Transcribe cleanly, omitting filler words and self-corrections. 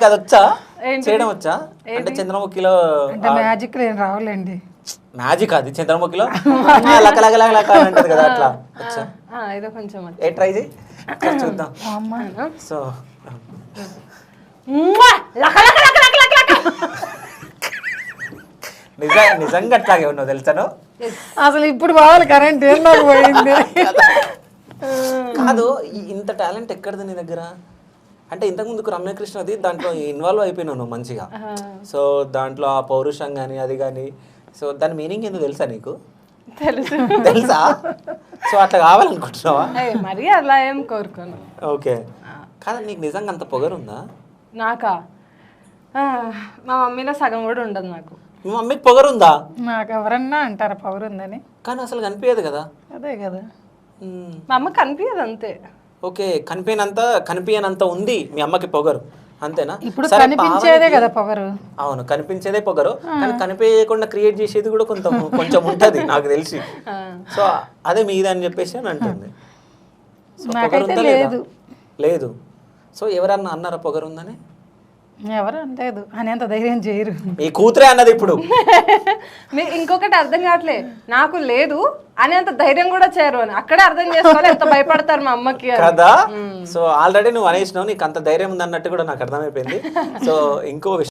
అది వచ్చా చేయడం వచ్చా అంటే చంద్రముఖిలో అంటే మ్యాజిక్ ఏం రావులేండి. మ్యాజిక్ అది చంద్రముఖిలో లక లక లక లక అంటది కదా అట్లా వచ్చా ఏదో కొంచెం ఏ ట్రై చేయి చూద్దాం. సో నిజంగా అట్లాగే ఉన్నావు తెలుసాను. అసలు ఇప్పుడు బావాలి కరెంట్ ఏం నాకు పోయింది. కాదు ఇంత టాలెంట్ ఎక్కడిది నీ దగ్గర? అంటే ఇంతకుముందుకు రమ్యకృష్ణది దాంట్లో ఇన్వాల్వ్ అయిపోయినావు నువ్వు మంచిగా. సో దాంట్లో ఆ పౌరుషం కానీ అది కానీ సో దాని మీనింగ్ ఏందో తెలుసా నీకు? తెలుసా? సో అట్లా కావాలనుకుంటున్నావా? మరి అలా ఏం కోరుకోను. ఓకే కాదు నీకు నిజంగా అంత పొగరుందా? నాకా మా మమ్మీలో సగం కూడా ఉండదు నాకు. మీ మమ్మీకి పొగరుందా? నాకు ఎవరన్నా అంటారా పవర్ ఉందని? కానీ అసలు కనిపించదు కదా. అదే కదా మా అమ్మ కనిపించదు అంతే. ఓకే కనిపించనంత ఉంది మీ అమ్మకి పొగరు అంతేనా? ఇప్పుడు కనిపించేదే కదా పొగరు. అవును కనిపించేదే పొగరు కానీ కనిపించకుండా క్రియేట్ చేసేది కూడా కొంచెం ఉంటది నాకు తెలిసి. సో అదే మీదని చెప్పేసి అని అంటుంది. సో పొగరుందా లేదు? లేదు. సో ఎవరన్నా అన్నారా పొగరుందని? ఎవరు అనలేదు. అనేంత ధైర్యం చేయరు. ఈ కూతురే అన్నది ఇప్పుడు. ఇంకొకటి అర్థం కావట్లే నాకు లేదు అనేంత ధైర్యం కూడా చేయరు అని. అక్కడే అర్థం చేసుకోవాలి ఎంత భయపడతారు మా అమ్మకి కదా. సో ఆల్రెడీ నువ్వు అనేసినావు నీకు అంత ధైర్యం ఉంది అన్నట్టు కూడా నాకు అర్థమైపోయింది. సో ఇంకో